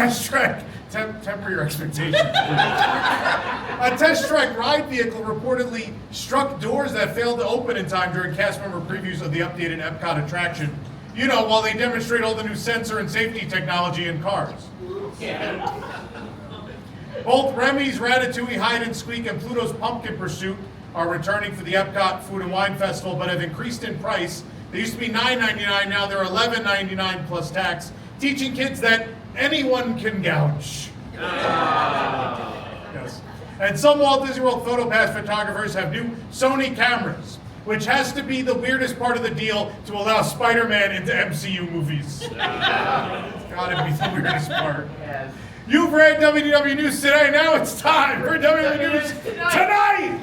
test track, temper your expectations. A test track ride vehicle reportedly struck doors that failed to open in time during cast member previews of the updated Epcot attraction. You know, while they demonstrate all the new sensor and safety technology in cars. Both Remy's Ratatouille Hide and Squeak and Pluto's Pumpkin Pursuit are returning for the Epcot Food and Wine Festival, but have increased in price. They used to be $9.99, now they're $11.99 plus tax, teaching kids that anyone can gouge. Yes. And some Walt Disney World PhotoPass photographers have new Sony cameras, which has to be the weirdest part of the deal to allow Spider-Man into MCU movies. It's gotta be the weirdest part. Yes. You've read WDW News Today, now it's time for WDW News Tonight!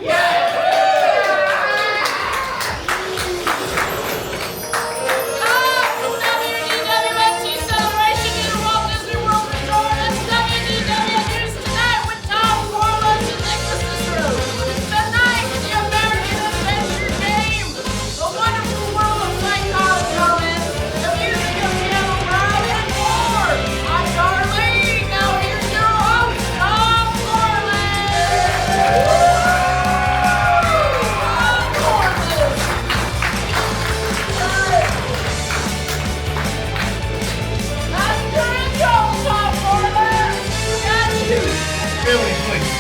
WDWNT celebration in Walt Disney World Resort. It's WDW News Tonight with Tom Corliss and Nicholas Cicero. Tonight, the American Adventure Game, the wonderful world of Psychotic, the music of piano Rob and more. I'm Darlene. Now here's your host, Tom Corliss. Tom Corliss. That's good job, Tom Corliss. Got you. Billy, please.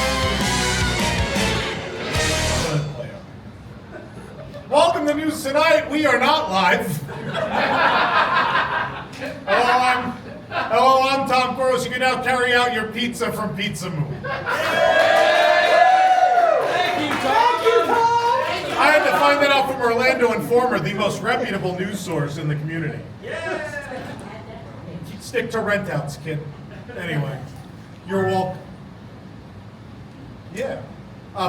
Welcome to News Tonight. We are not live. Hello, I'm Tom Corliss. You can now carry out your pizza from Pizza Moon. Thank you, Tom. I had to find that out from Orlando Informer, the most reputable news source in the community. Stick to rent outs, kid. Anyway, you're welcome. Yeah.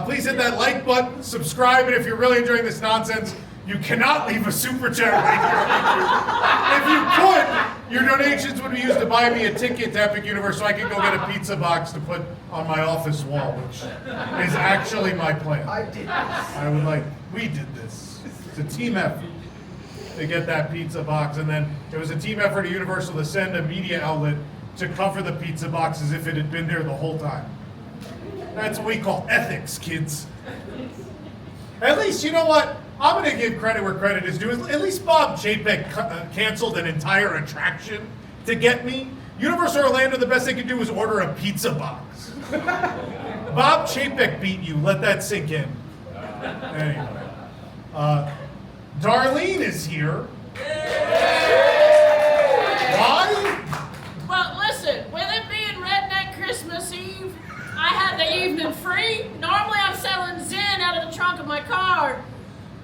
Please hit that like button, subscribe, and if you're really enjoying this nonsense, you cannot leave a super chat right here. If you could, your donations would be used to buy me a ticket to Epic Universe so I can go get a pizza box to put on my office wall, which is actually my plan. We did this. It's a team effort to get that pizza box, and then it was a team effort at Universal to send a media outlet to cover the pizza box as if it had been there the whole time. That's what we call ethics, kids. At least, you know what? I'm going to give credit where credit is due. At least Bob Chapek canceled an entire attraction to get me. Universal Orlando, the best they could do was order a pizza box. Bob Chapek beat you. Let that sink in. Anyway. Darlene is here. Why? Well, listen, with it being Redneck Christmas Eve, I had the evening free. Normally I'm selling Zen out of the trunk of my car,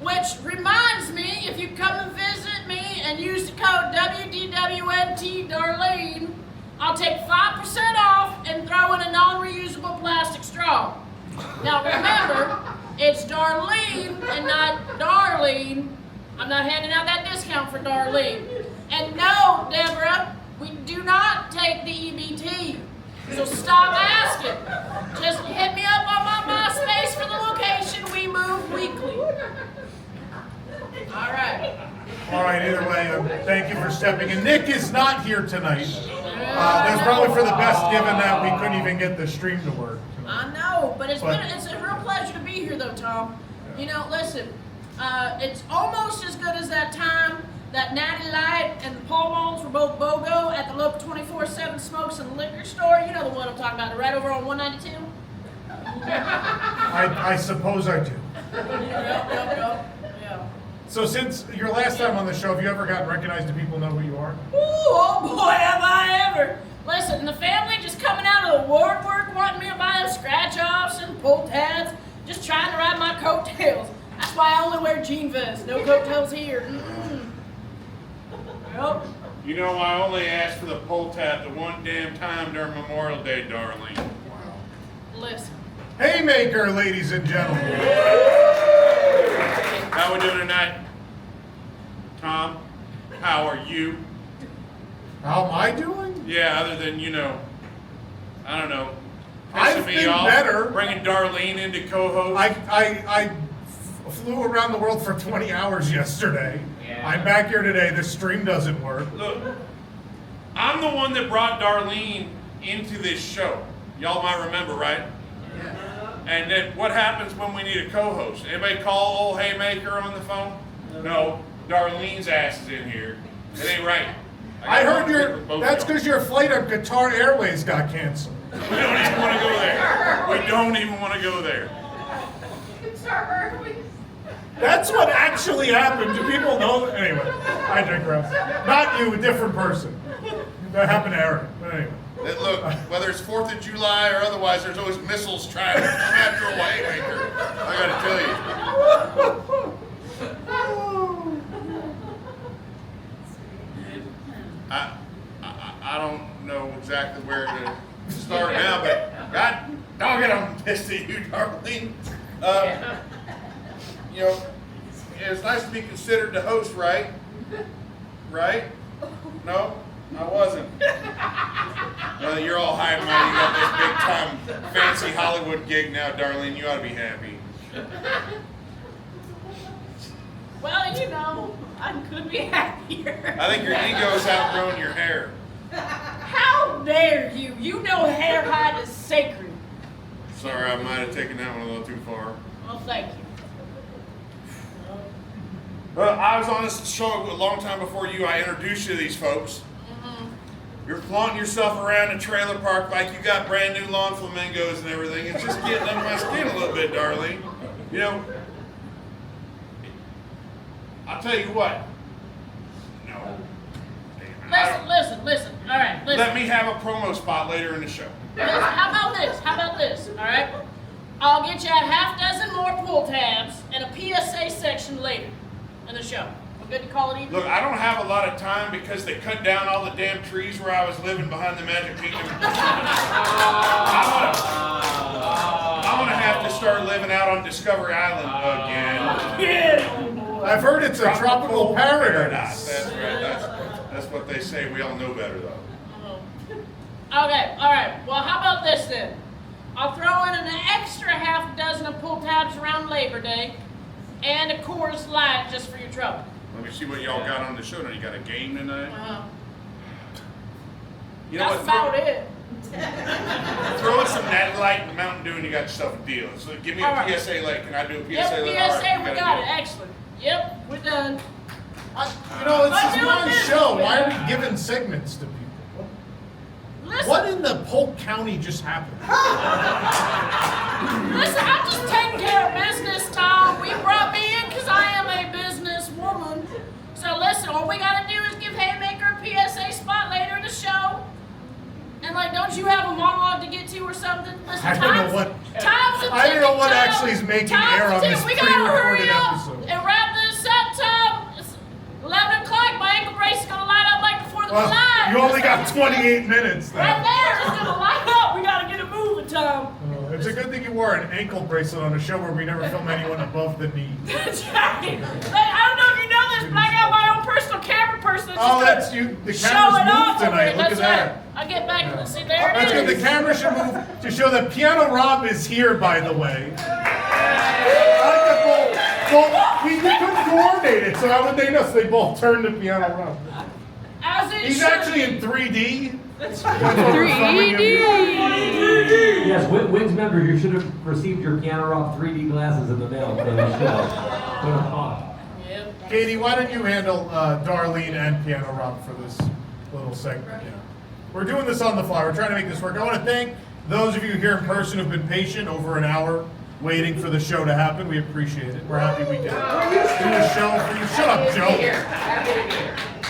which reminds me, if you come and visit me and use the code WDWNT Darlene, I'll take 5% off and throw in a non-reusable plastic straw. Now remember, it's Darlene and not Darlene. I'm not handing out that discount for Darlene. And no, Deborah, we do not take the EBT. So stop asking. Just hit me up on my MySpace for the location. We move weekly. All right. All right, either way, thank you for stepping in. Nick is not here tonight. That's probably for the best, given that we couldn't even get the stream to work. I know, but it's a real pleasure to be here, though, Tom. You know, listen, it's almost as good as that time that Natty Light and the Pall Malls were both BOGO at the local 24/7 Smokes and Liquor store. You know the one I'm talking about, right over on 192? I suppose I do. Yep. So since your last time on the show, have you ever gotten recognized? Do people know who you are? Ooh, oh boy, have I ever. Listen, the family just coming out of the woodwork wanting me to buy them scratch-offs and pull tabs, just trying to ride my coattails. That's why I only wear jean vests. No coattails here. Yep. You know, I only asked for the pull tab the one damn time during Memorial Day, Darlene. Wow. Listen. Haymaker, ladies and gentlemen. How we doing tonight? Tom, how are you? How am I doing? Yeah, other than, you know, I don't know, I've pissing me been off, better. bringing Darlene into co-host. I flew around the world for 20 hours yesterday. Yeah. I'm back here today. The stream doesn't work. Look, I'm the one that brought Darlene into this show. Y'all might remember, right? And then what happens when we need a co-host? Anybody call old Haymaker on the phone? No. Darlene's ass is in here. It ain't right. I heard that's because your flight on Qatar Airways got canceled. We don't even want to go there. We don't even want to go there. That's what actually happened. Do people know? Anyway, I digress. Not you, a different person. That happened to Eric. But anyway. Look, whether it's 4th of July or otherwise, there's always missiles trying to come after a Haymaker. I gotta tell you. I don't know exactly where to start now, but God dog it, I'm pissed at you, Darlene. You know, it's nice to be considered the host, right? Right? No, I wasn't. Well, you're all high and mighty. You got this big time fancy Hollywood gig now, Darlene. You ought to be happy. Well, you know, I could be happier. I think your ego's outgrown your hair. How dare you? You know hair height is sacred. Sorry, I might have taken that one a little too far. Well, thank you. Well, I was on this show a long time before you. I introduced you to these folks. You're flaunting yourself around the trailer park like you got brand new lawn flamingos and everything. It's just getting under my skin a little bit, Darlene. You know, I'll tell you what. No. Listen. All right, listen. Let me have a promo spot later in the show. Listen, how about this? All right? I'll get you a half dozen more pull tabs and a PSA section later in the show. We're good to call it even? Look, I don't have a lot of time because they cut down all the damn trees where I was living behind the Magic Kingdom. I'm gonna have to start living out on Discovery Island again. I've heard it's a tropical paradise. That's right. That's what they say. We all know better, though. Okay, all right. Well, how about this then? I'll throw in an extra half dozen of pull tabs around Labor Day and a Coors Light just for your trouble. Let me see what y'all got on the show. Now, you got a game tonight? You know That's what? about it. Throw in some Natty Light and Mountain Dew and you got yourself a deal. So give me a All right. PSA Light. Can I do a PSA Yep, Light? PSA, we got it. Excellent. Yep, we're done. You know, this is my show. Why are we giving segments to people? Listen, What in the Polk County just happened? listen, I'm just taking care of business, Tom. We brought me in because I am a business woman. So listen, all we gotta do is give Haymaker a PSA spot later in the show. And like, don't you have a monologue to get to or something? Listen, I don't know what- I don't know what actually is making air on this We gotta hurry pre-recorded up episode. and wrap this up, Tom. It's 11 o'clock. My ankle brace is gonna light up like the 4th of Well, July. you only got 28 minutes Right then. there, it's gonna light up. We gotta get it moving, Tom. It's a good thing you wore an ankle bracelet on a show where we never film anyone above the knee. That's right. Like, I don't know if you know this, but I got my own personal camera person that's Oh, just that's gonna you. The show camera's it off moved over tonight. it. Look That's at that. right. I get back and see there That's it good. is. The camera should move to show that Piano Rob is here, by the way. We couldn't coordinate it, so how would they know? So they both turned to Piano Rob. As it He's should actually be. in 3D. That's That's what we're filming him here. Yes, Wings member, you should have received your Piano Rock 3D glasses in the mail for the show. Yep. Katie, why don't you handle Darlene and Piano Rob for this little segment? Yeah. We're doing this on the fly. We're trying to make this work. I want to thank those of you here in person who've been patient over an hour waiting for the show to happen. We appreciate it. We're happy we did it. Do a show for you. Shut up, Joe.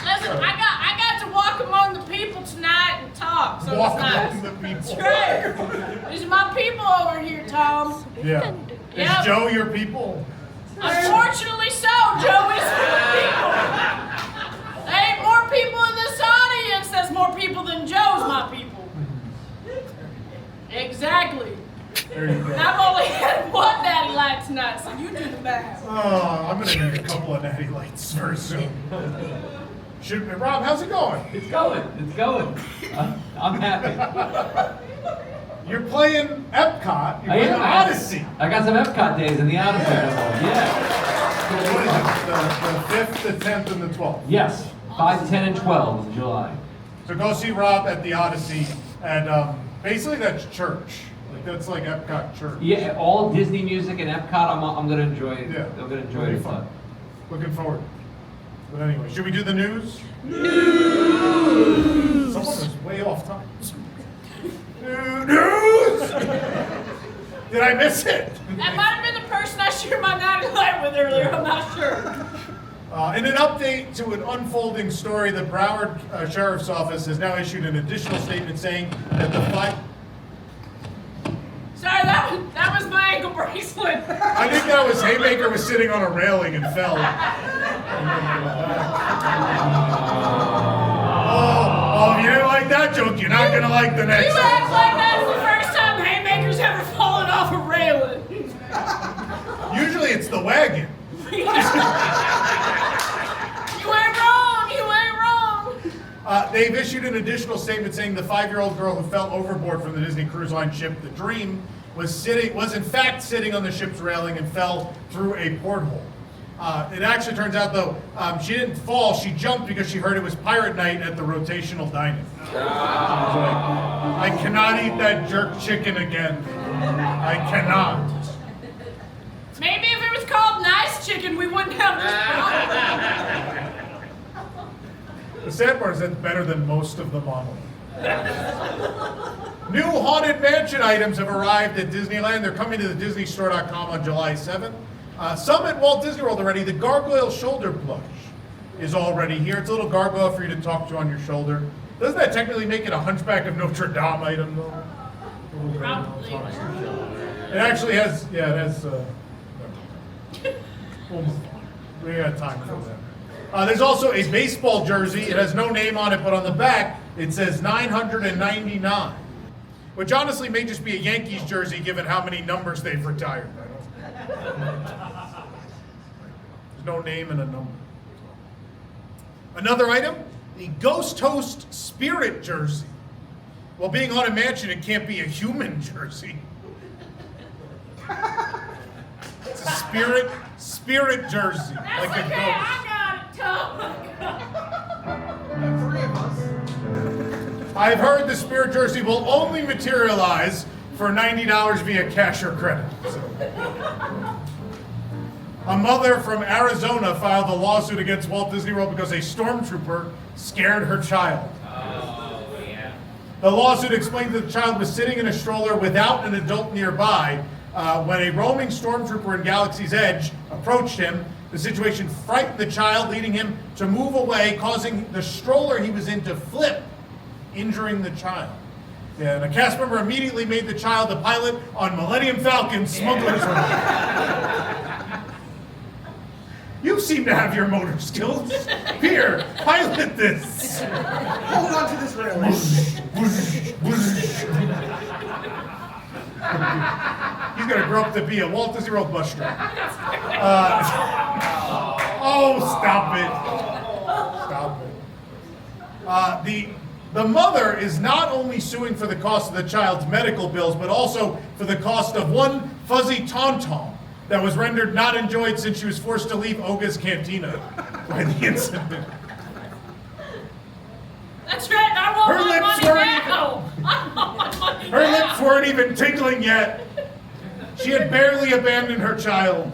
Listen, I got to walk among the people tonight and talk, so Walk it's nice. among the people. That's right. These are my people over here, Tom. Yeah. Yep. Is Joe your people? Unfortunately so, Joe is my people. There ain't more people in this audience. There's more people than Joe's my people. Exactly. There you go. And I've only had one Natty Light tonight, so you do the math. Oh, I'm gonna need a couple of Natty Lights very soon. Rob, how's it going? It's going. I'm happy. You're playing Epcot. You're I playing am. Odyssey. I got some Epcot days in the Odyssey. Yeah. What is it? The 5th, the 10th, and the 12th. Yes. 5, 10, and 12 in July. So go see Rob at the Odyssey And basically that's church. Like that's like Epcot church. Yeah, all Disney music and Epcot. I'm gonna enjoy it. Yeah, I'm gonna enjoy it'll be it. fun. Looking forward. But anyway, should we do the news? Someone was way off time. News! Did I miss it? That might have been the person I shared my night light with earlier, I'm not sure. In an update to an unfolding story, the Broward Sheriff's Office has now issued an additional statement saying that the Sorry, that was my ankle bracelet. I think that was Haymaker was sitting on a railing and fell. Oh, if you didn't like that joke, you're not gonna like the next You one. act like that's the first time Haymaker's ever fallen off a railing. Usually it's the wagon. You ain't wrong, you ain't wrong. They've issued an additional statement saying the 5-year-old girl who fell overboard from the Disney Cruise Line ship, the Dream, was in fact sitting on the ship's railing and fell through a porthole. It actually turns out though, she didn't fall, she jumped because she heard it was pirate night at the rotational dining. I cannot eat that jerk chicken again. I cannot. Maybe if it was called Nice Chicken, we wouldn't have this problem. The sad part is that's better than most of them on. New Haunted Mansion items have arrived at Disneyland. They're coming to the DisneyStore.com on July 7th. Some at Walt Disney World already. The Gargoyle Shoulder Plush is already here. It's a little gargoyle for you to talk to on your shoulder. Doesn't that technically make it a Hunchback of Notre Dame item though? Probably. It actually has, yeah, it has, we got time for that. There's also a baseball jersey. It has no name on it, but on the back, it says 999, which honestly may just be a Yankees jersey given how many numbers they've retired. There's no name and a number. Another item, the Ghost Host Spirit jersey. Well, being on a mansion, it can't be a human jersey. It's a spirit jersey. That's like a okay, ghost. I got it, Tom. I've heard the spirit jersey will only materialize for $90 via cash or credit. So. A mother from Arizona filed a lawsuit against Walt Disney World because a stormtrooper scared her child. Oh, yeah. The lawsuit explained that the child was sitting in a stroller without an adult nearby when a roaming stormtrooper in Galaxy's Edge approached him. The situation frightened the child, leading him to move away, causing the stroller he was in to flip, injuring the child. Yeah, and a cast member immediately made the child the pilot on Millennium Falcon Smuggler's Run. You seem to have your motor skills. Here, pilot this. Hold on to this railing. He's gonna grow up to be a Walt Disney World bus driver. Oh, stop it. Stop it. The mother is not only suing for the cost of the child's medical bills, but also for the cost of one fuzzy tauntaun that was rendered not enjoyed since she was forced to leave Oga's Cantina by the incident. That's right, I want Her my lips money weren't now. I want my money Her now. lips weren't even tickling yet. She had barely abandoned her child.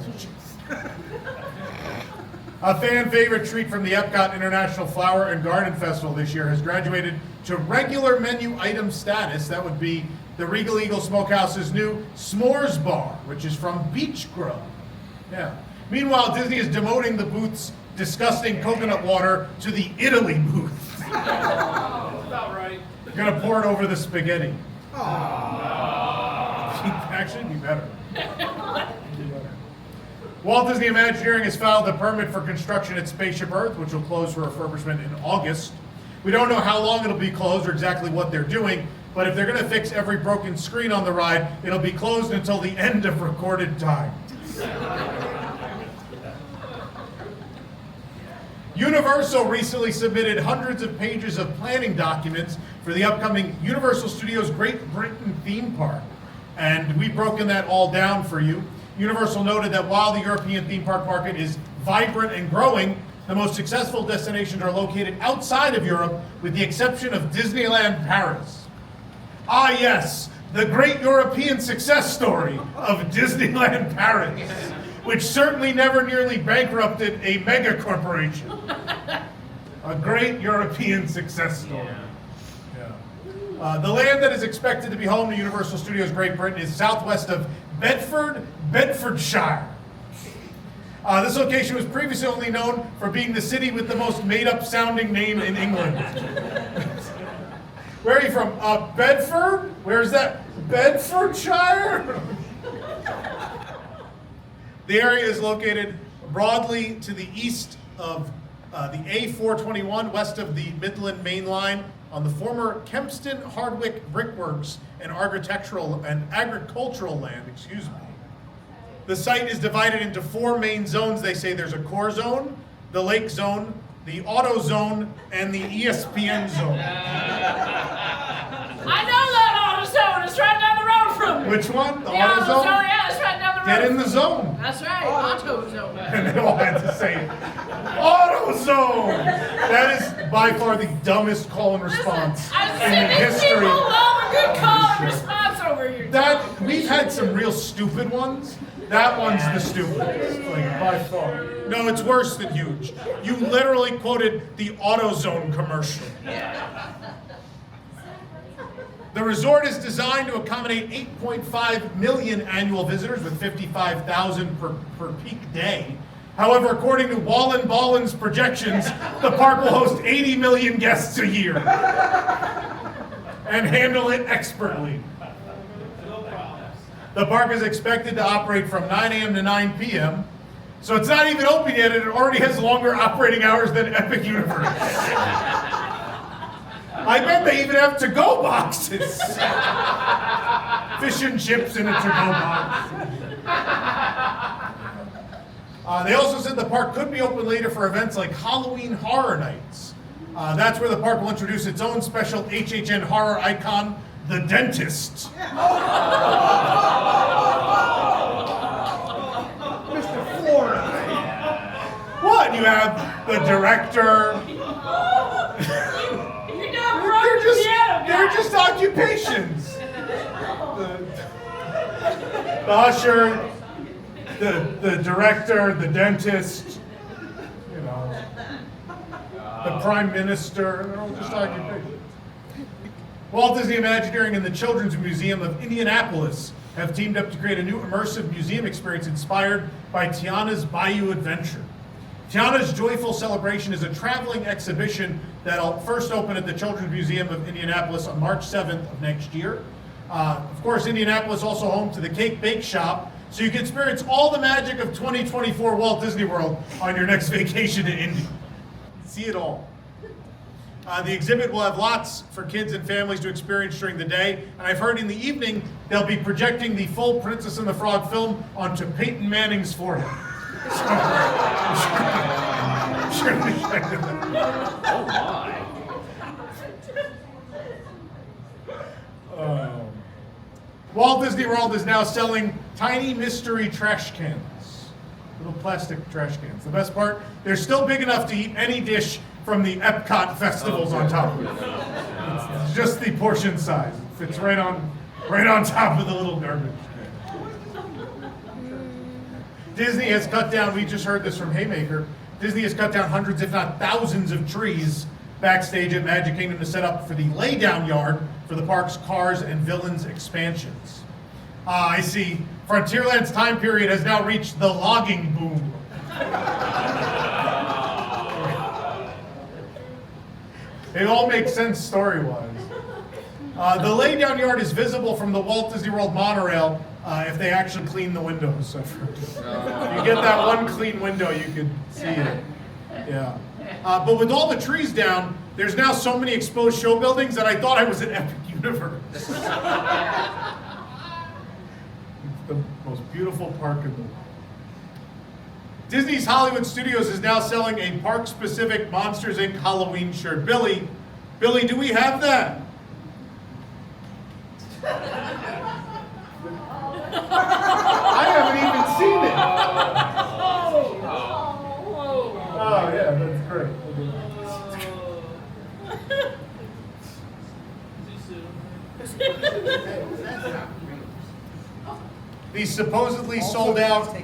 A fan favorite treat from the Epcot International Flower and Garden Festival this year has graduated to regular menu item status. That would be the Regal Eagle Smokehouse's new S'mores Bar, which is from Beach Grub. Yeah. Meanwhile, Disney is demoting the booth's disgusting coconut water to the Italy booth. About right. They're gonna pour it over the spaghetti. Actually, it'd be better. Walt Disney Imagineering has filed a permit for construction at Spaceship Earth, which will close for refurbishment in August. We don't know how long it'll be closed or exactly what they're doing, but if they're going to fix every broken screen on the ride, it'll be closed until the end of recorded time. Universal recently submitted hundreds of pages of planning documents for the upcoming Universal Studios Great Britain theme park. And we've broken that all down for you. Universal noted that while the European theme park market is vibrant and growing, the most successful destinations are located outside of Europe, with the exception of Disneyland Paris. Ah, yes, the great European success story of Disneyland Paris, which certainly never nearly bankrupted a mega corporation. A great European success story. Yeah. The land that is expected to be home to Universal Studios Great Britain is southwest of Bedford, Bedfordshire. This location was previously only known for being the city with the most made-up sounding name in England. Where are you from? Bedford? Where's that? Bedfordshire? The area is located broadly to the east of the A421, west of the Midland Main Line, on the former Kempston Hardwick Brickworks and agricultural land, excuse me. The site is divided into 4 main zones. They say there's a core zone, the lake zone, the auto zone, and the ESPN zone. I know that auto zone. It's right down the road from me. Which one? The The auto zone? yeah, it's right down the road. Get in the zone. That's right, auto zone. And they all had to say, auto zone! That is by far the dumbest call and response I've in the seen these history. people love a good call and response over here. That, we've had some real stupid ones. That one's the stupidest, like by far. No, it's worse than huge. You literally quoted the AutoZone commercial. The resort is designed to accommodate 8.5 million annual visitors with 55,000 per peak day. However, according to Wallen Ballen's projections, the park will host 80 million guests a year and handle it expertly. The park is expected to operate from 9 a.m. to 9 p.m. So it's not even open yet, and it already has longer operating hours than Epic Universe. I bet they even have to-go boxes. Fish and chips in a to-go box. They also said the park could be open later for events like Halloween Horror Nights. That's where the park will introduce its own special HHN horror icon, the Dentist. Mr. Florida. What? You have the director. They're just occupations. The usher, the director, the dentist, you know, the prime minister, they're all just occupations. Walt Disney Imagineering and the Children's Museum of Indianapolis have teamed up to create a new immersive museum experience inspired by Tiana's Bayou Adventure. Tiana's Joyful Celebration is a traveling exhibition that'll first open at the Children's Museum of Indianapolis on March 7th of next year. Of course, Indianapolis is also home to the Cake Bake Shop, so you can experience all the magic of 2024 Walt Disney World on your next vacation to Indy. See it all. The exhibit will have lots for kids and families to experience during the day, and I've heard in the evening they'll be projecting the full Princess and the Frog film onto Peyton Manning's forehead. Walt Disney World is now selling tiny mystery trash cans. Little plastic trash cans. The best part, they're still big enough to eat any dish from the Epcot festivals on top of it. It's just the portion size. It fits right on top of the little garbage can. Disney has cut down, we just heard this from Haymaker, Disney has cut down hundreds, if not thousands, of trees backstage at Magic Kingdom to set up for the laydown yard for the park's Cars and Villains expansions. I see. Frontierland's time period has now reached the logging boom. It all makes sense story-wise. The laydown yard is visible from the Walt Disney World monorail if they actually clean the windows. If you get that one clean window, you can see it. Yeah. But with all the trees down, there's now so many exposed show buildings that I thought I was in Epic Universe. It's the most beautiful park in the world. Disney's Hollywood Studios is now selling a park-specific Monsters, Inc. Halloween shirt. Billy, do we have that? I haven't even seen it. Oh, yeah, that's great. The supposedly sold out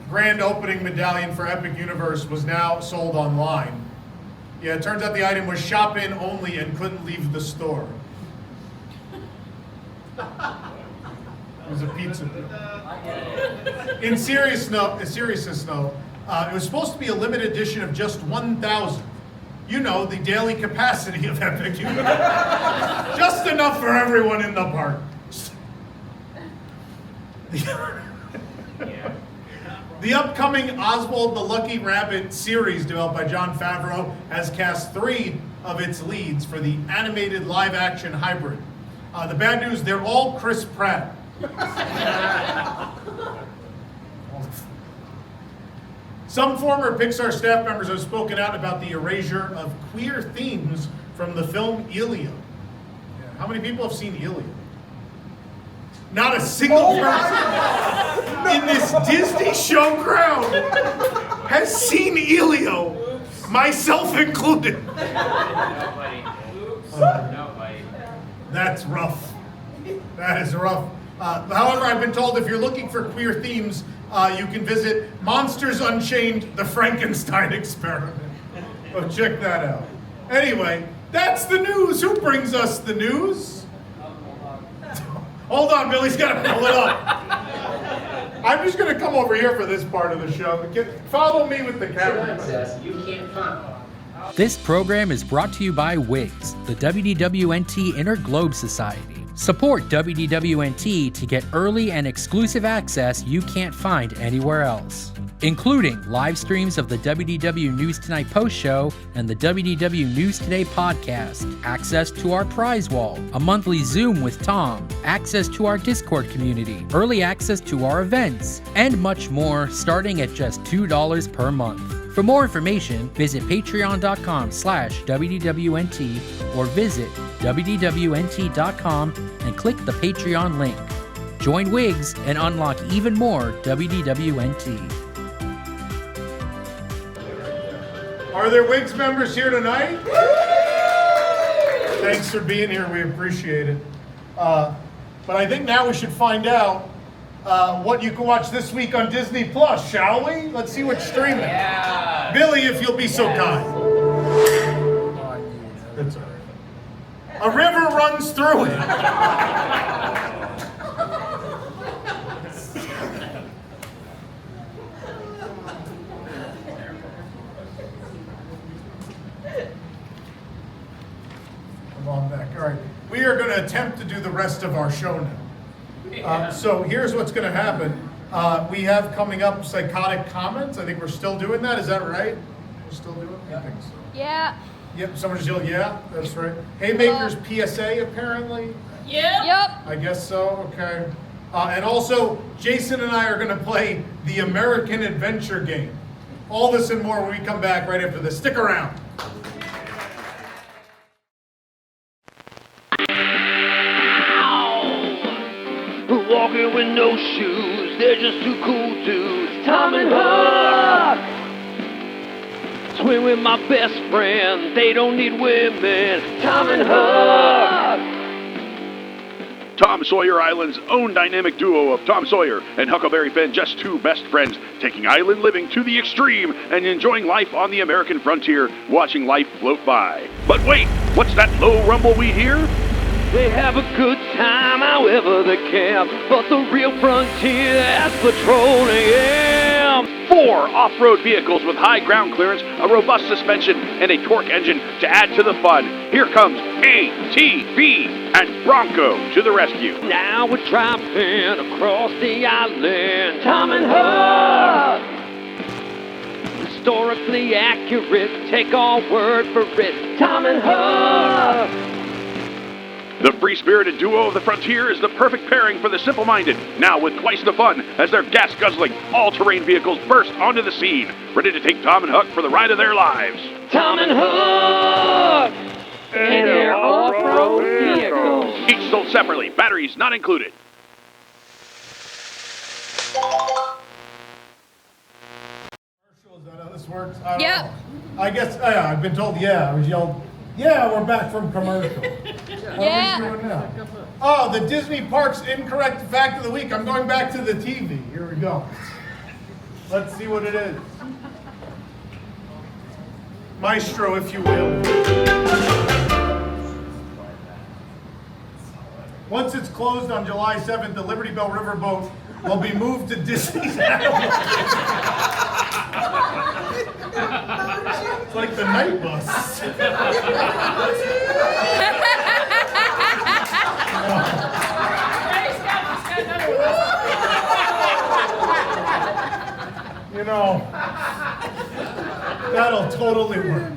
grand opening medallion for Epic Universe was now sold online. Yeah, it turns out the item was shop in only and couldn't leave the store. It was a pizza. In seriousness though, it was supposed to be a limited edition of just 1,000. You know, the daily capacity of Epic Universe. Just enough for everyone in the park. The upcoming Oswald the Lucky Rabbit series developed by Jon Favreau has cast 3 of its leads for the animated live-action hybrid. The bad news, they're all Chris Pratt. Some former Pixar staff members have spoken out about the erasure of queer themes from the film Elio. How many people have seen Elio? Not a single person in this Disney show crowd has seen Elio, myself included. Nobody. That's rough. That is rough. However, I've been told if you're looking for queer themes, you can visit Monsters Unchained, The Frankenstein Experiment. So check that out. Anyway, that's the news. Who brings us the news? Hold on, Billy's got to pull it up. I'm just going to come over here for this part of the show. Follow me with the camera. You can't find. This program is brought to you by WIGS, the WDWNT Interglobe Society. Support WDWNT to get early and exclusive access you can't find anywhere else, including live streams of the WDW News Tonight post show and the WDW News Today podcast, access to our prize wall, a monthly Zoom with Tom, access to our Discord community, early access to our events, and much more starting at just $2 per month. For more information, visit patreon.com/WDWNT or visit WDWNT.com and click the Patreon link. Join WIGS and unlock even more WDWNT. Are there WIGS members here tonight? Thanks for being here. We appreciate it. But I think now we should find out what you can watch this week on Disney Plus, shall we? Let's see what's streaming. Yeah. Billy, if you'll be so kind. It's all right. A river runs through it. Come on back. All right. We are going to attempt to do the rest of our show now. So here's what's going to happen. We have coming up Psychotic comments. I think we're still doing that. Is that right? We're still doing it? I think so. Yeah. Yep, someone just yelled, yeah, that's right. Haymaker's PSA, apparently. Yeah. Yep. I guess so, okay. And also, Jason and I are going to play the American Adventure game. All this and more when we come back right after this. Stick around. Walking with no shoes, they're just two cool dudes. Tom and Huck. Swim with my best friend, they don't need women. Tom and Huck. Tom Sawyer Island's own dynamic duo of Tom Sawyer and Huckleberry Finn, just two best friends, taking island living to the extreme and enjoying life on the American frontier, watching life float by. But wait, what's that low rumble we hear? They have a good time however they can, but the real frontier is patrolling them. 4 off-road vehicles with high ground clearance, a robust suspension, and a torque engine to add to the fun. Here comes ATV and Bronco to the rescue. Now we're driving across the island. Tom and Huck. Historically accurate, take our word for it. Tom and Huck. The free-spirited duo of the frontier is the perfect pairing for the simple-minded, now with twice the fun as their gas-guzzling, all-terrain vehicles burst onto the scene, ready to take Tom and Huck for the ride of their lives. Tom and Huck! And their off-road vehicles. Each sold separately, batteries not included. Is that how this works? I don't Yep. know. I guess, yeah, I've been told, yeah. I was yelled, Yeah, we're back from commercial. What are we doing now? Oh, the Disney Parks incorrect fact of the week. I'm going back to the TV. Here we go. Let's see what it is. Maestro, if you will. Once it's closed on July 7th, the Liberty Bell Riverboat will be moved to Disney's Animal It's like the night bus. You know, that'll totally work.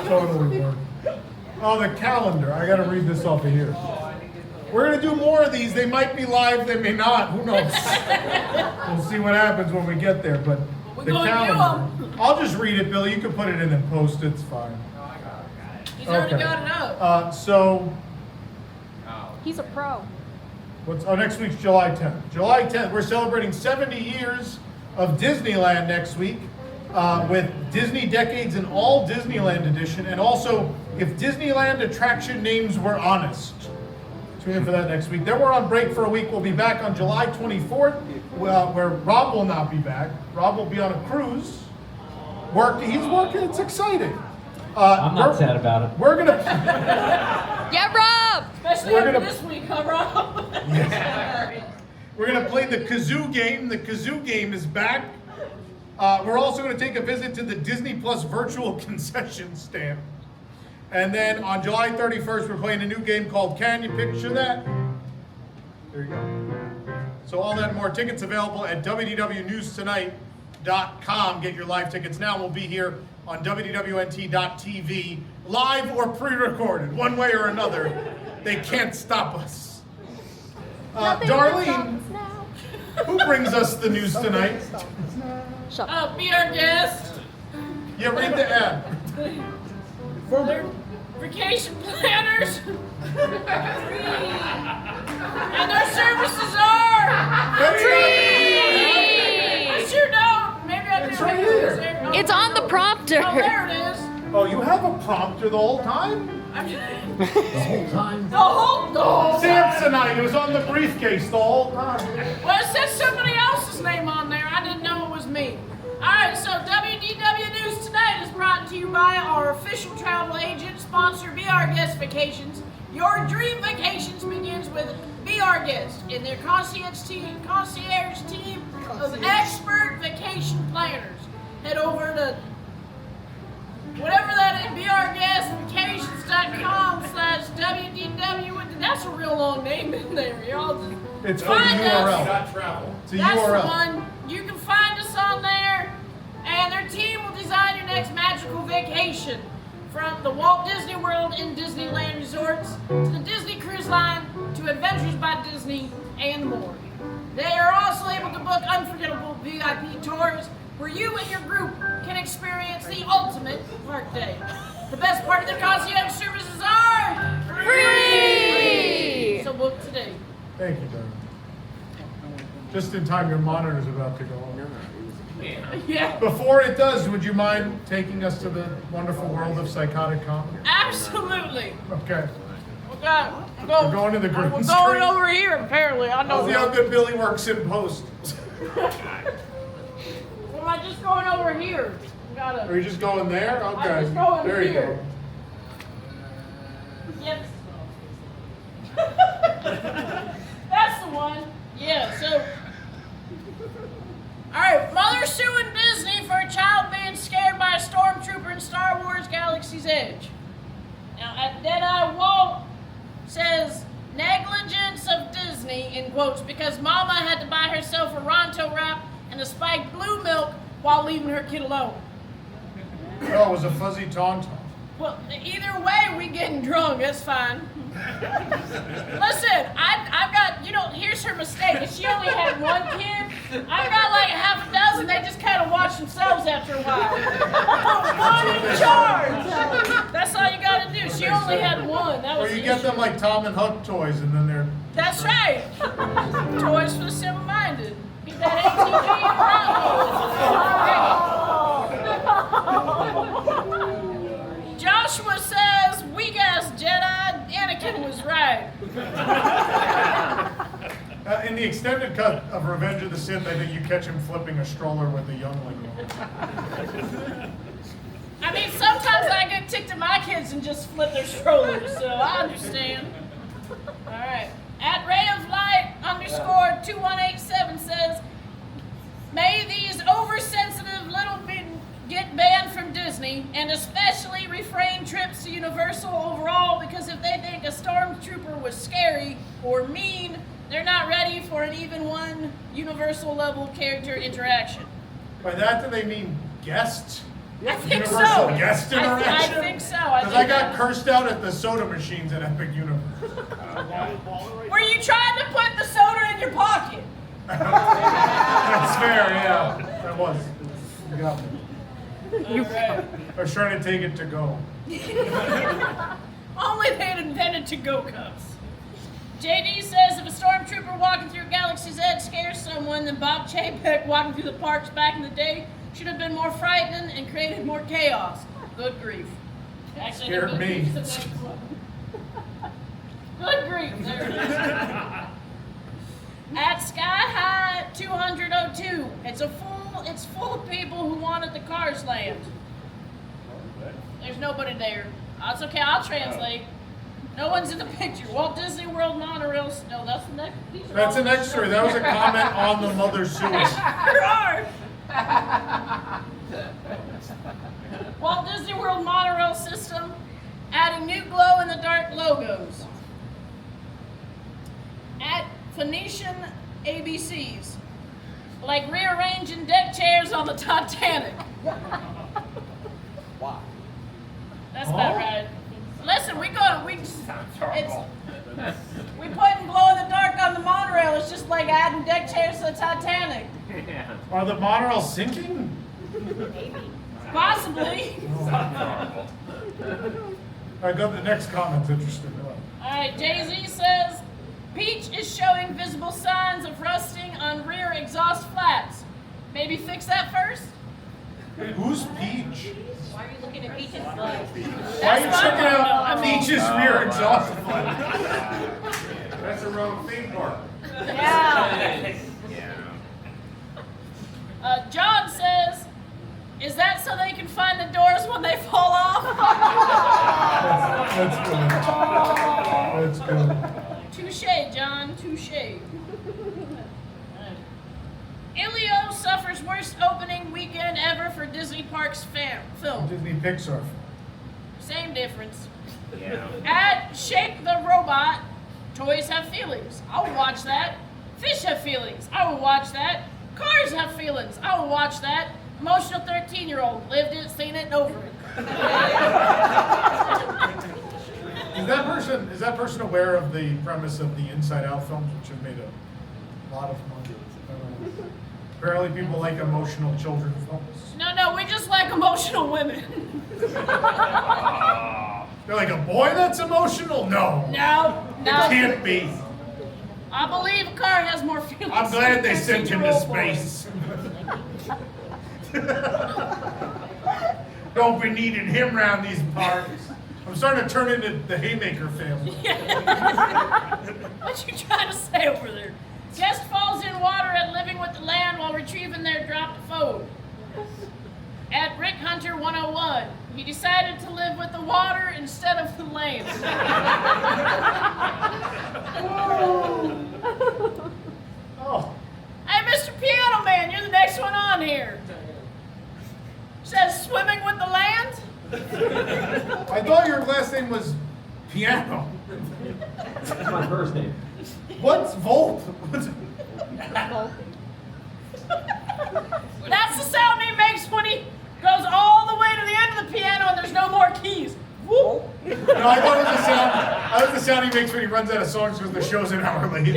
Totally work. Oh, the calendar. I gotta read this off of here. We're gonna do more of these. They might be live, they may not. Who knows? We'll see what happens when we get there. But the calendar. I'll just read it, Bill. You can put it in and post. It's fine. He's already got it up. He's a pro. Next week's July 10th. July 10th, we're celebrating 70 years of Disneyland next week with Disney Decades and All Disneyland Edition, and also if Disneyland attraction names were honest. Tune in for that next week. Then we're on break for a week. We'll be back on July 24th, where Rob will not be back. Rob will be on a cruise. He's working. It's exciting. I'm not sad about it. We're gonna. Yeah, Rob. Especially after this week, huh, Rob? Yeah. We're gonna play the kazoo game. The kazoo game is back. We're also gonna take a visit to the Disney Plus virtual concession stand. And then on July 31st, we're playing a new game called Can You Picture That? There you go. So all that and more, tickets available at WDWNewsTonight.com. Get your live tickets now. We'll be here on WDWNT.TV, live or pre-recorded, one way or another. They can't stop us. Darlene, who brings us the news tonight? Be our guest. Yeah, read the ad. They're vacation planners. And their services are free. I sure don't. Maybe I It's didn't right make here. it. It's on the prompter. Oh, there it is. Oh, you have a prompter the whole time? The whole time. The whole Samsonite, it was on the briefcase the whole time. Well, it says somebody else's name on there. I didn't know it was me. All right, so WDW News Tonight is brought to you by our official travel agent, sponsor Be Our Guest Vacations. Your dream vacations begins with Be Our Guest and their concierge team of expert vacation planners. Head over to whatever that is, beourguestvacations.com/WDW. That's a real long name in there. Y'all just It's for the URL. It's a That's URL. the one. You can find us on there, and their team will design your next magical vacation. From the Walt Disney World and Disneyland resorts, to the Disney Cruise Line, to Adventures by Disney, and more. They are also able to book unforgettable VIP tours where you and your group can experience the ultimate park day. The best part of their concierge services are free! So book today. Thank you, Darren. Just in time, your monitor's about to go on. Yeah. Before it does, would you mind taking us to the wonderful world of psychotic comedy? Absolutely. Okay. We're going to the green We're screen. going over here, apparently. I know. See how good Billy works in post. Or am I just going over here? Are you just going there? Okay. I'm just going there you here. go. Yep. That's the one. Yeah, so. Alright, mother suing Disney for a child being scared by a Stormtrooper in Star Wars Galaxy's Edge. Now, at Deadeye, Walt says negligence of Disney, in quotes, because Mama had to buy herself a Ronto wrap and a spiked blue milk while leaving her kid alone. Oh, it was a fuzzy tauntaun. Well, either way, we getting drunk. That's fine. Listen, I've got, here's her mistake. She only had one kid. I've got like half a dozen. They just kind of watch themselves after a while. One in charge. That's all you got to do. She only had one. That was Or you the get issue. them like Tom and Huck toys, and then they're. That's right. Toys for the simple-minded. Keep that ATV around. Josh Joshua says, weak ass Jedi, Anakin was right. In the extended cut of Revenge of the Sith, I think you catch him flipping a stroller with a youngling. I mean, sometimes I get ticked at my kids and just flip their strollers, so I understand. All right. At rayoflight_2187 says, may these oversensitive little get banned from Disney, and especially refrain trips to Universal overall, because if they think a Stormtrooper was scary or mean, they're not ready for an even one Universal level character interaction. By that, do they mean guests? I think Universal so. guest interaction? I think so. Because I got cursed out at the soda machines at Epic Universe. Were you trying to put the soda in your pocket? That's fair, yeah. That was. You got me. Right. I was trying to take it to go. Only they had invented to-go cups. JD says if a Stormtrooper walking through Galaxy's Edge scares someone, then Bob Chapek walking through the parks back in the day should have been more frightening and created more chaos. Good grief. Actually, Scared me. Good grief. There it is. At Sky High 202, it's full of people who wanted the Cars Land. There's nobody there. That's okay, I'll translate. No one's in the picture. Walt Disney World monorail. No, that's the next. That's an extra. That was a comment on the mother sewage. There are. Walt Disney World monorail system adding new glow-in-the-dark logos. At Phoenician ABCs, like rearranging deck chairs on the Titanic. Wow. That's about right. Listen, we putting glow-in-the-dark on the monorail. It's just like adding deck chairs to the Titanic. Are the monorails sinking? Possibly. I got the next comment's interesting. All right, Jay-Z says, Peach is showing visible signs of rusting on rear exhaust flaps. Maybe fix that first? Who's Peach? Why are you looking at Peach's flag? Why are you checking out Peach's rear exhaust flag? That's the wrong theme park. Yeah. John says, is that so they can find the doors when they fall off? That's good. That's good. Touche, John, touche. Ilio suffers worst opening weekend ever for Disney Parks film. Disney Pixar. Same difference. Yeah. At Shake the Robot, toys have feelings. I will watch that. Fish have feelings. I will watch that. Cars have feelings. I will watch that. Emotional 13-year-old. Lived it, seen it, and over it. Is that person aware of the premise of the Inside Out films, which have made a lot of money? Apparently people like emotional children films. No, we just like emotional women. They're like, a boy that's emotional? No. No. It can't be. I believe a car has more feelings. I'm glad they sent him to 13-year-old boy. space. Don't be needing him around these parts. I'm starting to turn into the Haymaker family. What you trying to say over there? Guest falls in water at Living with the Land while retrieving their dropped phone. At Rick Hunter 101, he decided to live with the water instead of the land. Oh, Hey, Mr. Piano Man, you're the next one on here. Says swimming with the land? I thought your last name was Piano. That's my first name. What's Volt? That's the sound he makes when he goes all the way to the end of the piano and there's no more keys. Whoop. No, I thought it was the sound. I thought the sound he makes when he runs out of songs because the show's an hour late.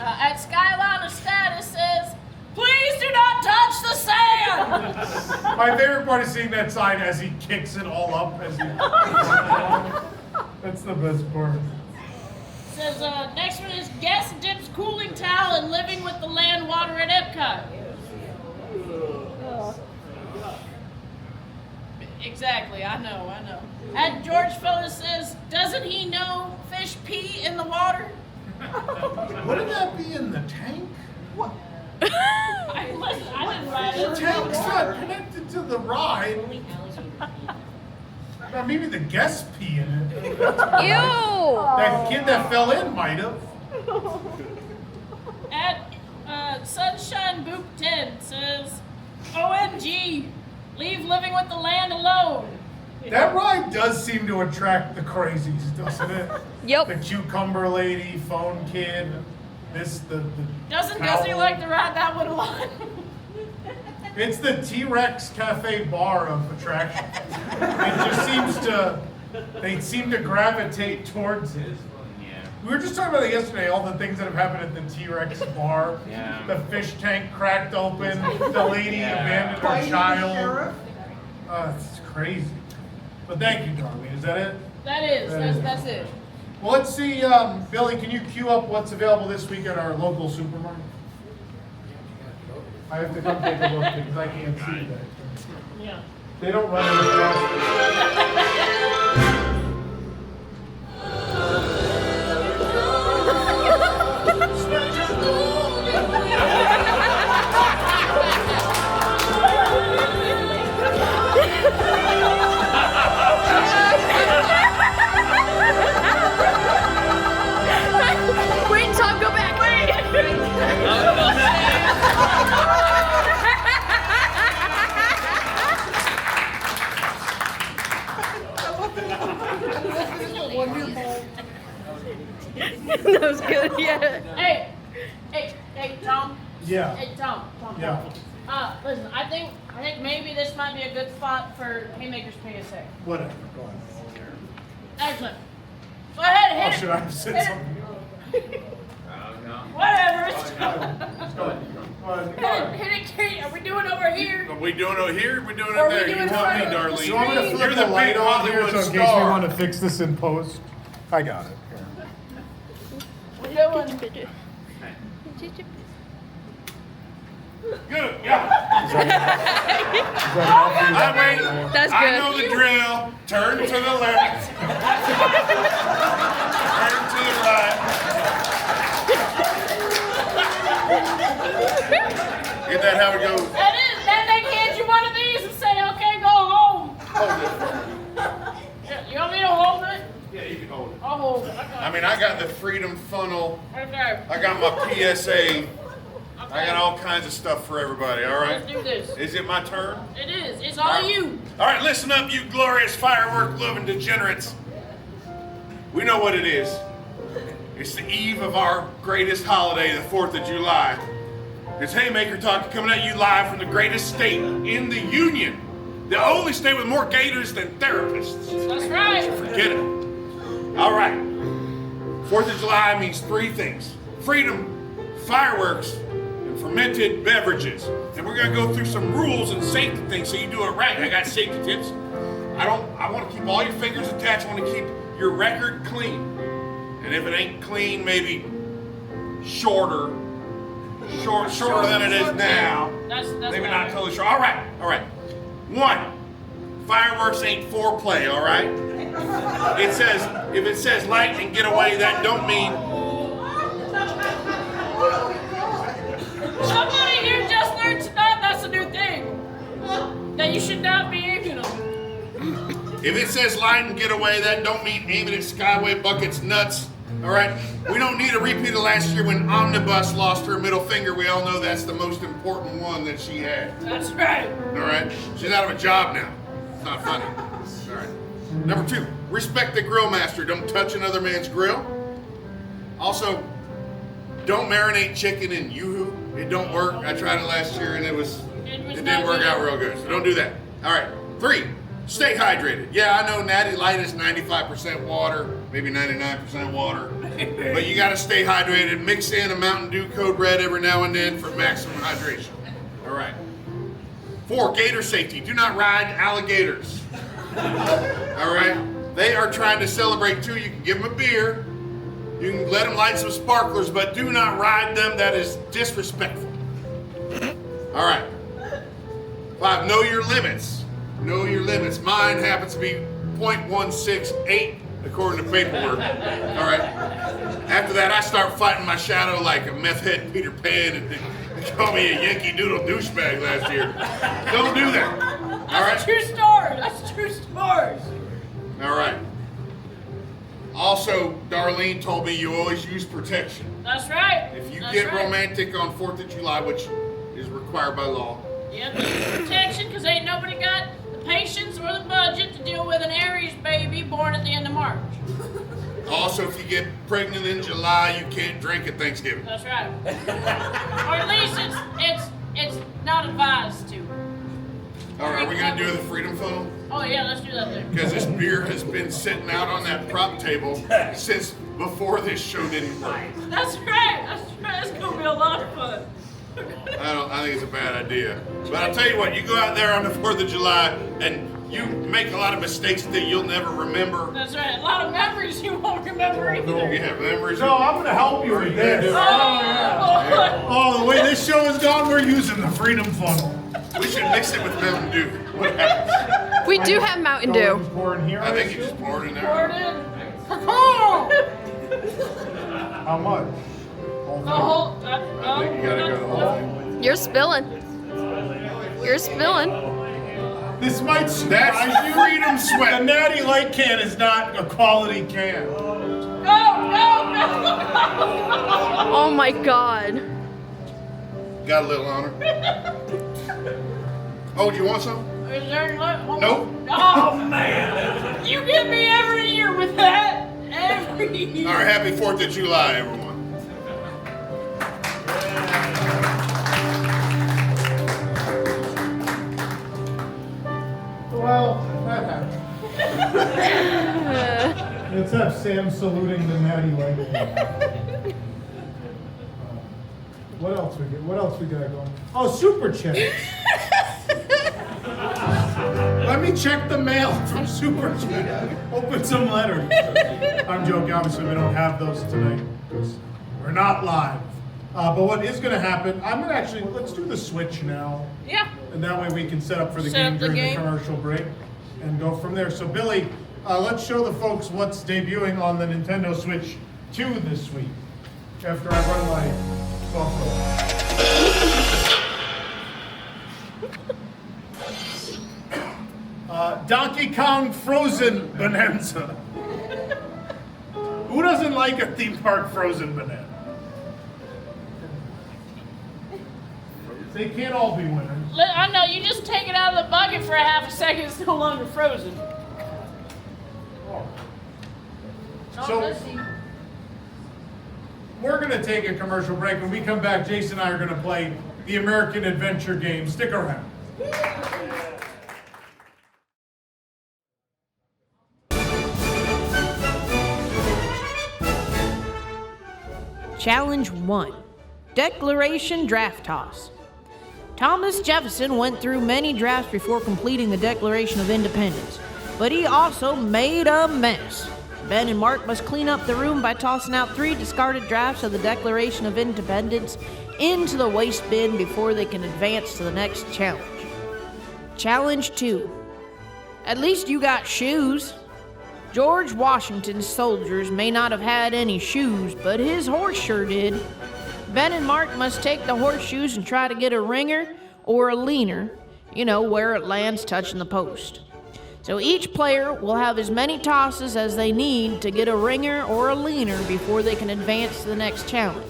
At Skyliner Status says, please do not touch the sand. My favorite part is seeing that sign as he kicks it all up. That's the best part. Says, next one is guest dips cooling towel and living with the land water at Epcot. Exactly, I know. And George Phillips says, doesn't he know fish pee in the water? Wouldn't that be in the tank? I didn't write The it. tank's not connected to the ride. Now, maybe the guests pee in it. That kid that fell in might have. At Sunshine Boop 10 says, OMG, leave living with the land alone. That ride does seem to attract the crazies, doesn't it? Yep. The cucumber lady, phone kid, the Doesn't towel. Disney like to ride that one a lot? It's the T-Rex cafe bar of attraction. It just they seem to gravitate towards it. We were just talking about it yesterday, all the things that have happened at the T-Rex bar. Yeah. The fish tank cracked open, the lady abandoned her child. It's crazy. But thank you, Darlene. Is that it? That's it. Well, let's see, Billy, can you queue up what's available this week at our local supermarket? I have to come take a look because I can't see that. Yeah. They don't run as Wait, Tom, go back. That was good, yeah. Hey, Tom. Yeah. Hey, Tom. Yeah. Listen, I think maybe this might be a good spot for Haymaker's PSA. Whatever, go ahead. Excellent. Go ahead, Oh, hit it. should I have said Hit it. something? Whatever. Go ahead. Hit it, Kate. Are we doing over here? Are we doing it here? Are we doing Or it we there? doing You it tell me, right? Darlene. So I'm gonna flip You're the the light big on here Hollywood so in case we star. want to fix this in post. I got it. We're doing. Good, yeah. That's I good. know the drill. Turn to the left. Turn to the right. Isn't that how it goes? That is. Then they can hand you one of these and say, "Okay, go home." Hold it. Yeah, you want me to hold it? Yeah, you can hold it. I'll hold it. I mean, I got the Freedom Funnel. Okay. I got my PSA. I got all kinds of stuff for everybody, all right? Let's do this. Is it my turn? It is. It's all you. All right, listen up, you glorious firework-loving degenerates. We know what it is. It's the eve of our greatest holiday, the 4th of July. It's Haymaker Talk coming at you live from the greatest state in the Union. The only state with more gators than therapists. That's right. Forget it. All right. 4th of July means 3 things. Freedom, fireworks, and fermented beverages. And we're gonna go through some rules and safety things so you do it right. I got safety tips. I want to keep all your fingers attached. I want to keep your record clean. And if it ain't clean, maybe shorter than it is now. That's Maybe right. not totally short. All right. 1, fireworks ain't foreplay, all right? If it says light and get away, that don't mean. Somebody here just learned tonight that's a new thing. That you should not be aiming them. If it says light and get away, that don't mean aiming at Skyway buckets nuts. All right? We don't need a repeat of last year when Omnibus lost her middle finger. We all know that's the most important one that she had. That's right. All right? She's out of a job now. It's not funny. All right. Number 2, respect the grill master. Don't touch another man's grill. Also, don't marinate chicken in yoo-hoo. It don't work. I tried it last year and it didn't work out real good. So don't do that. All right. 3, stay hydrated. Yeah, I know Natty Light is 95% water, maybe 99% water, but you got to stay hydrated. Mix in a Mountain Dew Code Red every now and then for maximum hydration. All right. 4, gator safety. Do not ride alligators. All right. They are trying to celebrate too. You can give them a beer. You can let them light some sparklers, but do not ride them. That is disrespectful. All right. 5, know your limits. Know your limits. Mine happens to be .168 according to paperwork. All right. After that, I start fighting my shadow like a meth head Peter Pan, and they called me a Yankee Doodle douchebag last year. Don't do that. All right. That's a true story. That's a true story. All right. Also, Darlene told me you always use protection. That's right. If you That's get right. romantic on 4th of July, which is required by law. Yeah, protection, because ain't nobody got the patience or the budget to deal with an Aries baby born at the end of March. Also, if you get pregnant in July, you can't drink at Thanksgiving. That's right. Or at least it's not advised to. All right, are we gonna do the freedom phone? Oh yeah, let's do that then. Because this beer has been sitting out on that prop table since before this show didn't work. That's right. That's right. It's gonna be a lot of fun. I think it's a bad idea. But I'll tell you what, you go out there on the 4th of July and you make a lot of mistakes that you'll never remember. That's right. A lot of memories you won't remember either. You have memories. No, I'm gonna help you with this. Oh, the way this show has gone, we're using the freedom funnel. We should mix it with Mountain Dew. What happens? We do have Mountain Dew. Pour in here. I think you just pour it in there. Pour it in. How much? The whole. I think you gotta go the whole thing. You're spilling. You're spilling. This might surprise That's you. freedom sweat. The Natty Light can is not a quality can. Go. Oh my God. Got a little on her. Oh, do you want some? Is there Nope. Oh man! You get me every year with that. Every year. All right, happy 4th of July, everyone. Well, that happened. Let's have Sam saluting the Natty Light can. What else we get? What else we got going? Oh, super chats. Let me check the mail from Super Chat. Open some letters. I'm joking. Obviously, we don't have those tonight because we're not live. But what is going to happen? I'm going to actually let's do the switch now, Yeah. and that way we can set up for the Set game up the during game. the commercial break and go from there. So, Billy, let's show the folks what's debuting on the Nintendo Switch 2 this week. After I run my software. Donkey Kong Frozen Bonanza. Who doesn't like a theme park Frozen Bonanza? They can't all be winners. I know, you just take it out of the bucket for a half a second, it's no longer frozen. So- let's see. We're going to take a commercial break. When we come back, Jason and I are going to play the American Adventure game. Stick around. Challenge 1. Declaration Draft Toss. Thomas Jefferson went through many drafts before completing the Declaration of Independence, but he also made a mess. Ben and Mark must clean up the room by tossing out 3 discarded drafts of the Declaration of Independence into the waste bin before they can advance to the next challenge. Challenge 2. At least you got shoes. George Washington's soldiers may not have had any shoes, but his horse sure did. Ben and Mark must take the horseshoes and try to get a ringer or a leaner, where it lands touching the post. So each player will have as many tosses as they need to get a ringer or a leaner before they can advance to the next challenge.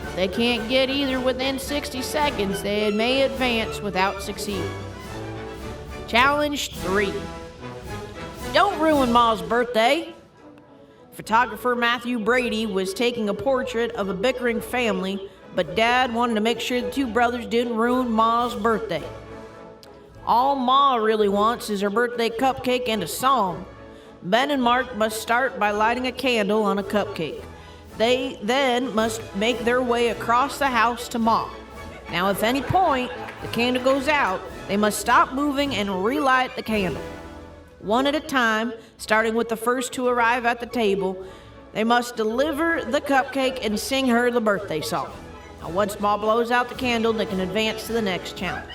If they can't get either within 60 seconds, they may advance without succeeding. Challenge 3. Don't ruin Ma's birthday. Photographer Matthew Brady was taking a portrait of a bickering family, but Dad wanted to make sure the 2 brothers didn't ruin Ma's birthday. All Ma really wants is her birthday cupcake and a song. Ben and Mark must start by lighting a candle on a cupcake. They then must make their way across the house to Ma. Now, if at any point the candle goes out, they must stop moving and relight the candle. One at a time, starting with the first to arrive at the table, they must deliver the cupcake and sing her the birthday song. Now, once Ma blows out the candle, they can advance to the next challenge.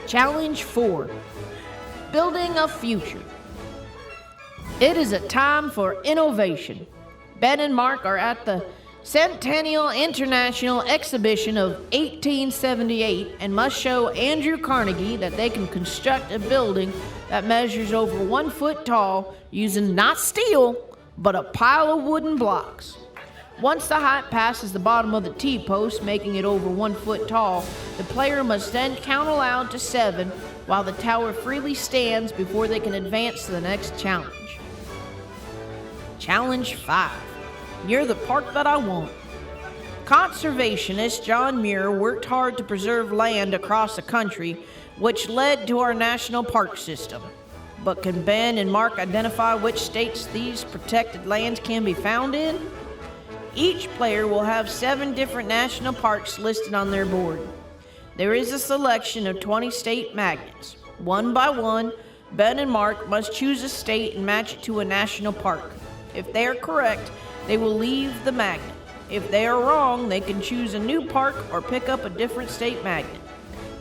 Challenge 4. building a future. It is a time for innovation. Ben and Mark are at the Centennial International Exhibition of 1878 and must show Andrew Carnegie that they can construct a building that measures over 1 foot tall using not steel, but a pile of wooden blocks. Once the height passes the bottom of the T-post, making it over 1 foot tall, the player must then count aloud to 7 while the tower freely stands before they can advance to the next challenge. Challenge 5. Near the park that I want. Conservationist John Muir worked hard to preserve land across the country, which led to our national park system. But can Ben and Mark identify which states these protected lands can be found in? Each player will have 7 different national parks listed on their board. There is a selection of 20 state magnets. One by one, Ben and Mark must choose a state and match it to a national park. If they are correct, they will leave the magnet. If they are wrong, they can choose a new park or pick up a different state magnet.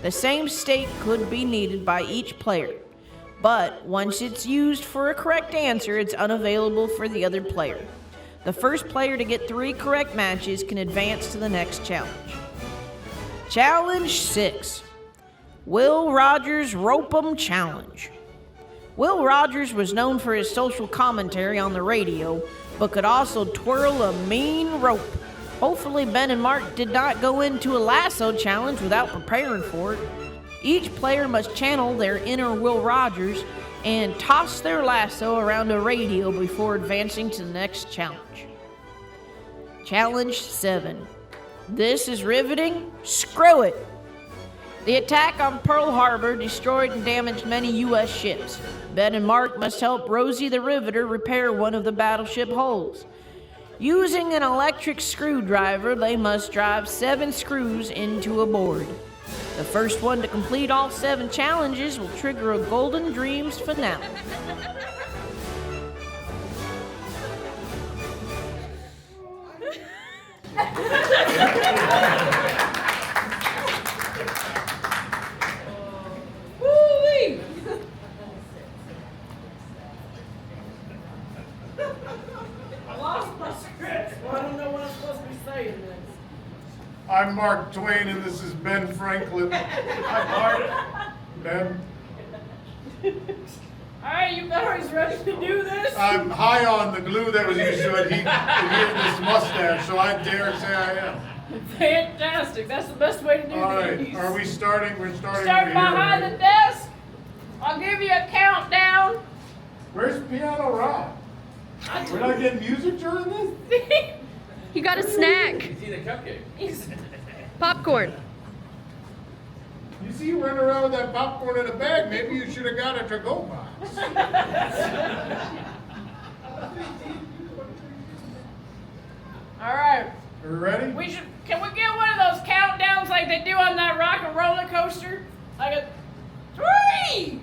The same state could be needed by each player, but once it's used for a correct answer, it's unavailable for the other player. The first player to get 3 correct matches can advance to the next challenge. Challenge 6. Will Rogers Rope 'em Challenge. Will Rogers was known for his social commentary on the radio, but could also twirl a mean rope. Hopefully Ben and Mark did not go into a lasso challenge without preparing for it. Each player must channel their inner Will Rogers and toss their lasso around a radio before advancing to the next challenge. Challenge 7. This is riveting. Screw it. The attack on Pearl Harbor destroyed and damaged many U.S. ships. Ben and Mark must help Rosie the Riveter repair one of the battleship hulls. Using an electric screwdriver, they must drive 7 screws into a board. The first one to complete all 7 challenges will trigger a Golden Dreams finale. Woo-wee! I lost my script, so I don't know what I'm supposed to be saying next. I'm Mark Twain, and this is Ben Franklin. Hi, Mark. Ben. Alright, you guys ready to do this? I'm high on the glue that was used to adhere this mustache, so I dare say I am. Fantastic. That's the best way to do All right, these. are we starting? We're starting Start over here, behind right? the desk. I'll give you a countdown. Where's Piano Rob? We're not getting music during this? You got a snack. It's either cupcake. Popcorn. You see you running around with that popcorn in a bag, maybe you should have got a to-go box. All right. Are we ready? Can we get one of those countdowns like they do on that rock and roller coaster? Like a 3,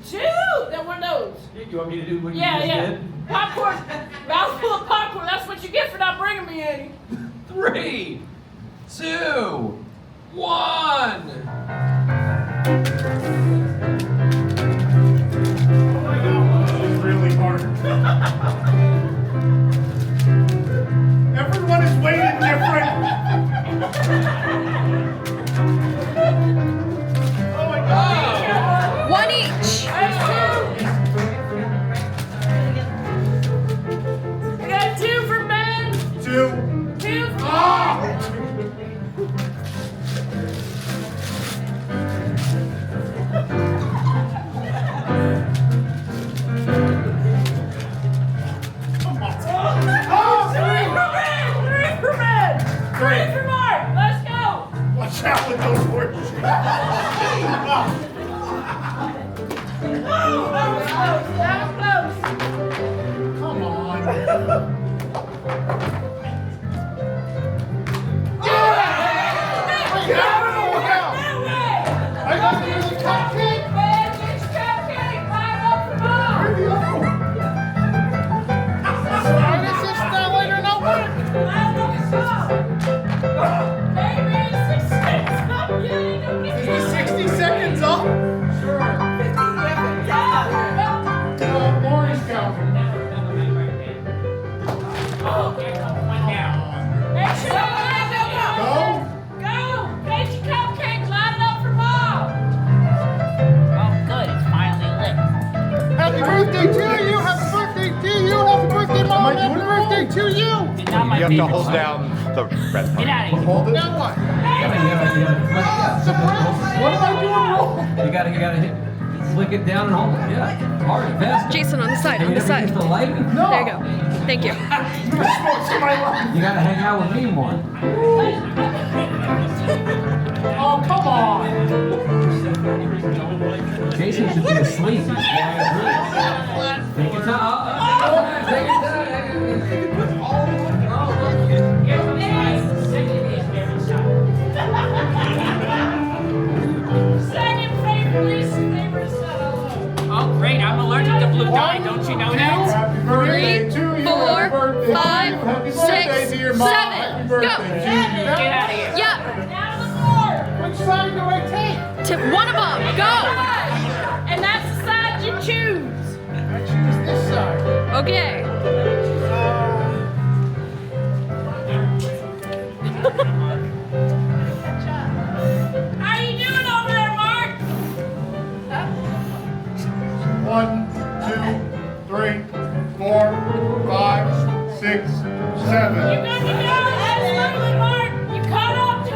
2, then one of those. You want me to do what you just did? Popcorn, mouthful of popcorn. That's what you get for not bringing me any. 3, 2, 1. This is really hard. Everyone is weighted different. Oh my God. 1 each. I got 2 for Ben. 2. 2 for Ah! Happy birthday to you! Happy birthday to you! Happy birthday, Mom! Happy birthday to you! You have to hold down the red part. Get out of here. Hold it. Now what? What am I doing wrong? You gotta hit, flick it down and hold it. Yeah, hard, fast. Jason, on the side, on the side. The light? There you go. Thank you. You gotta hang out with me more. Oh, come on! Jason should be asleep. He's flying through. Take your time. Take your time. Second favorite, least favorite song. Oh, great. I'm allergic to blue dye. Don't you know that? Happy birthday to you. 4, Happy birthday. 5, Happy birthday 6, to your mom. 7. Happy Go. birthday to you. Get out of here. Yep. Down the board. Which side do I take? Tip one of them. Go. And that's the side you choose. I choose this side. Okay. How you doing over there, Mark? 1, 2, 3, 4, 5, 6, 7. You good to go? Absolutely, Mark. You caught up to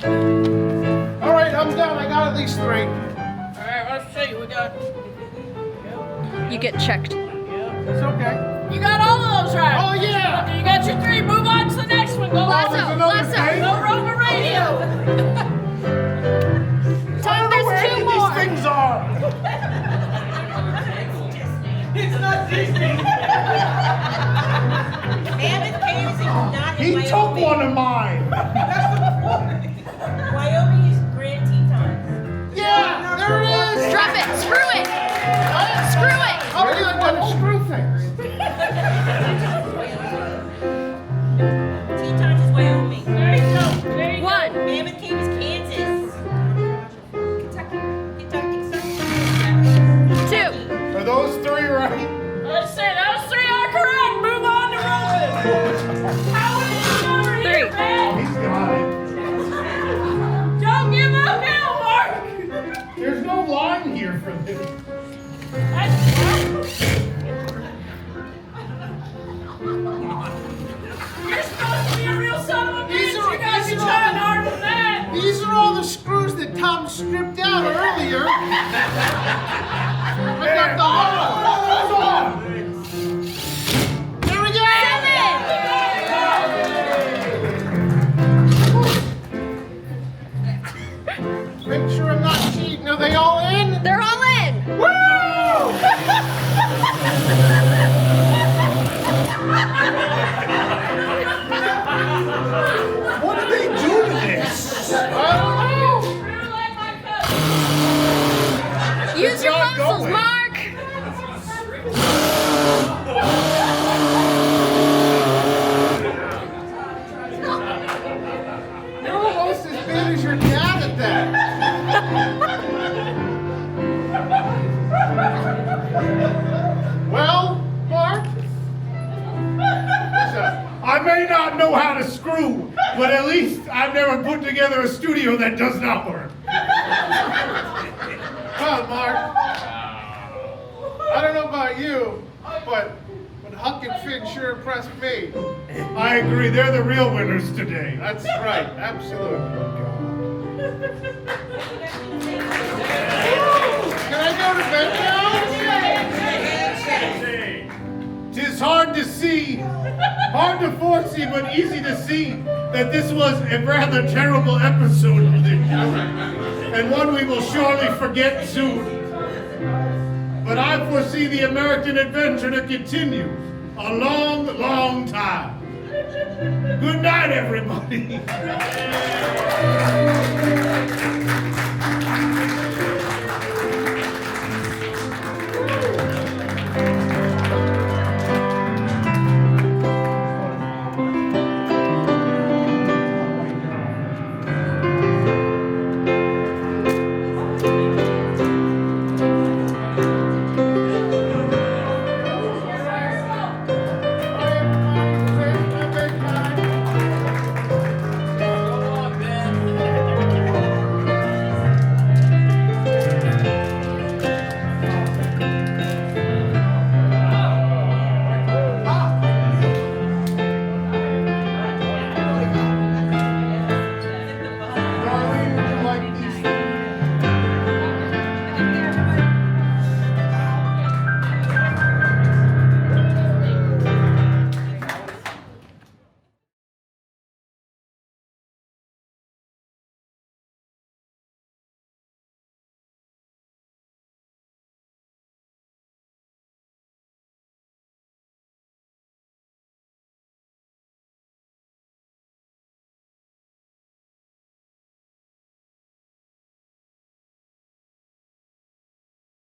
them. All right, I'm done. I got at least 3. All right, let's see. We got. You get checked. It's okay. You got all of those right. Oh, yeah. Okay, you got your 3. Move on to the next one. Go Lasso, Lasso. lasso. Go Rover Radio. Time, there's 2 more. These things are. It's not Disney. Mammoth Caves is not in He Wyoming. took one of mine. Wyoming is Grand Tetons. Yeah, there it is. Drop it. Screw it. Screw it. How are you going to screw things? Tetons is Wyoming. There you go. There you go. 1. Mammoth Cave is Kansas. Kentucky. 2. Are those 3 right? Let's see. Those 3 are correct. Move on to Roman. How is it over here, 3. man? He's got it. Don't give up now, Mark. There's no line here for this. You're supposed to be a real son of a bitch. These are- You guys these are are- trying harder than that. These are all the screws that Tom stripped out earlier. I got the hole. There we go. 7. Make sure I'm not cheating. Are they all in? They're all in. Woo! What did they do to this? I don't know. You're like my cousin. Use your not muscles, going. Mark. You're almost as big as your dad at that. Well, Mark? I may not know how to screw, but at least I've never put together a studio that does not work. Well, Mark, I don't know about you, but Huck and Finn sure impressed me. I agree, they're the real winners today. That's right, absolutely. Can I go to bed now? 'Tis hard to see, hard to foresee, but easy to see that this was a rather terrible episode of this show, and one we will surely forget soon. But I foresee the American adventure to continue a long, long time. Good night, everybody.